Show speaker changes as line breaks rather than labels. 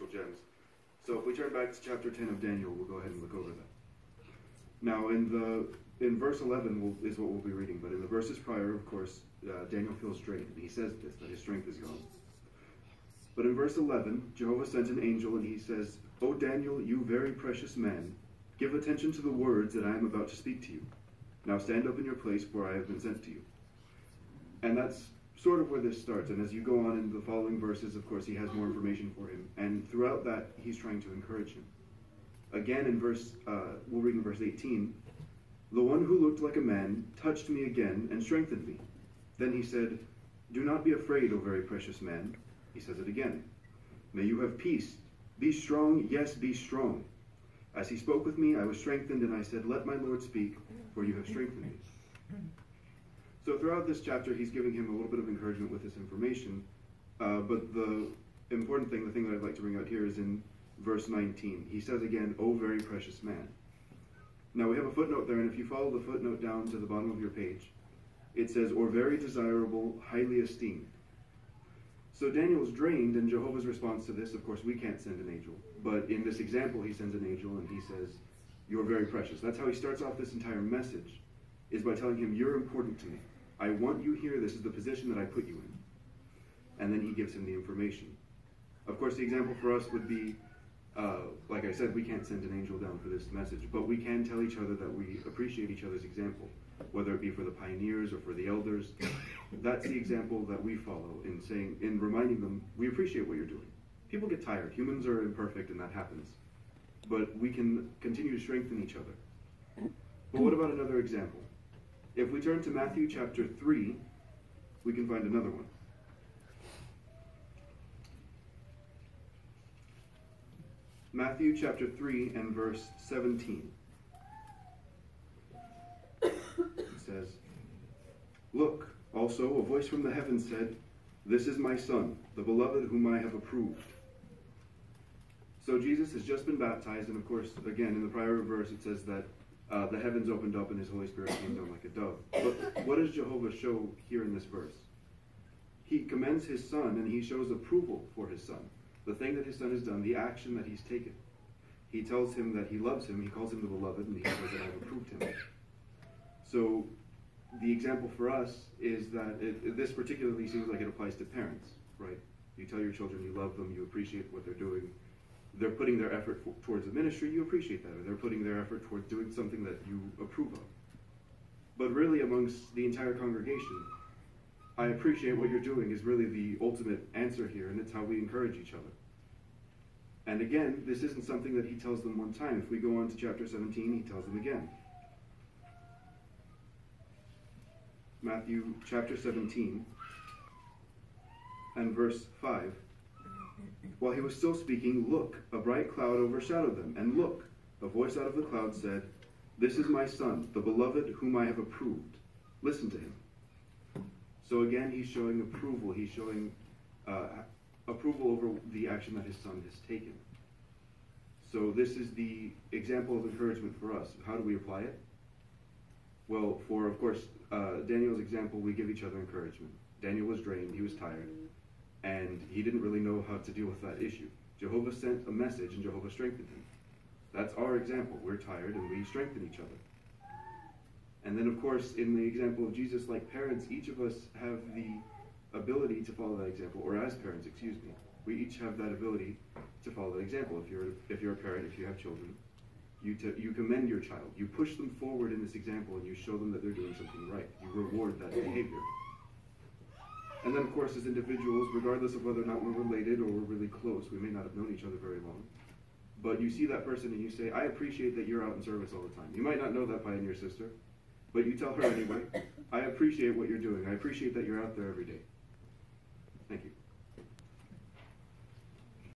spiritual gems. So if we turn back to chapter 10 of Daniel, we'll go ahead and look over that. Now, in verse 11 is what we'll be reading, but in the verses prior, of course, Daniel feels drained, and he says this, that his strength is gone. But in verse 11, Jehovah sent an angel, and he says, "O Daniel, you very precious man, give attention to the words that I am about to speak to you. Now stand up in your place, for I have been sent to you." And that's sort of where this starts. And as you go on in the following verses, of course, he has more information for him. And throughout that, he's trying to encourage him. Again, we'll read in verse 18, "The one who looked like a man touched me again and strengthened me. Then he said, 'Do not be afraid, O very precious man.'" He says it again. "May you have peace. Be strong, yes, be strong. As he spoke with me, I was strengthened, and I said, 'Let my Lord speak, for you have strengthened me.'" So throughout this chapter, he's giving him a little bit of encouragement with this information. But the important thing, the thing that I'd like to bring out here is in verse 19. He says again, "O very precious man." Now we have a footnote there, and if you follow the footnote down to the bottom of your page, it says, "or very desirable, highly esteemed." So Daniel's drained, and Jehovah's response to this, of course, we can't send an angel. But in this example, he sends an angel, and he says, "You're very precious." That's how he starts off this entire message, is by telling him, "You're important to me. I want you here. This is the position that I put you in." And then he gives him the information. Of course, the example for us would be, like I said, we can't send an angel down for this message, but we can tell each other that we appreciate each other's example, whether it be for the pioneers or for the elders. That's the example that we follow in reminding them, we appreciate what you're doing. People get tired. Humans are imperfect, and that happens. But we can continue to strengthen each other. But what about another example? If we turn to Matthew chapter 3, we can find another one. Matthew chapter 3 and verse 17. It says, "Look, also a voice from the heavens said, 'This is my son, the beloved whom I have approved.'" So Jesus has just been baptized, and of course, again, in the prior verse, it says that the heavens opened up and his Holy Spirit came down like a dove. But what does Jehovah show here in this verse? He commends his son, and he shows approval for his son. The thing that his son has done, the action that he's taken. He tells him that he loves him, he calls him the beloved, and he says that I've approved him. So the example for us is that this particularly seems like it applies to parents, right? You tell your children you love them, you appreciate what they're doing. They're putting their effort towards the ministry, you appreciate that. Or they're putting their effort towards doing something that you approve of. But really, amongst the entire congregation, I appreciate what you're doing is really the ultimate answer here, and it's how we encourage each other. And again, this isn't something that he tells them one time. If we go on to chapter 17, he tells them again. Matthew chapter 17 and verse 5. "While he was still speaking, look, a bright cloud overshadowed them. And look, a voice out of the cloud said, 'This is my son, the beloved whom I have approved. Listen to him.'" So again, he's showing approval. He's showing approval over the action that his son has taken. So this is the example of encouragement for us. How do we apply it? Well, for, of course, Daniel's example, we give each other encouragement. Daniel was drained, he was tired, and he didn't really know how to deal with that issue. Jehovah sent a message, and Jehovah strengthened him. That's our example. We're tired, and we strengthen each other. And then, of course, in the example of Jesus, like parents, each of us have the ability to follow that example, or as parents, excuse me. We each have that ability to follow that example. If you're a parent, if you have children, you commend your child. You push them forward in this example, and you show them that they're doing something right. You reward that behavior. And then, of course, as individuals, regardless of whether or not we're related or we're really close, we may not have known each other very long, but you see that person and you say, "I appreciate that you're out in service all the time." You might not know that pioneer sister, but you tell her anyway, "I appreciate what you're doing. I appreciate that you're out there every day." Thank you.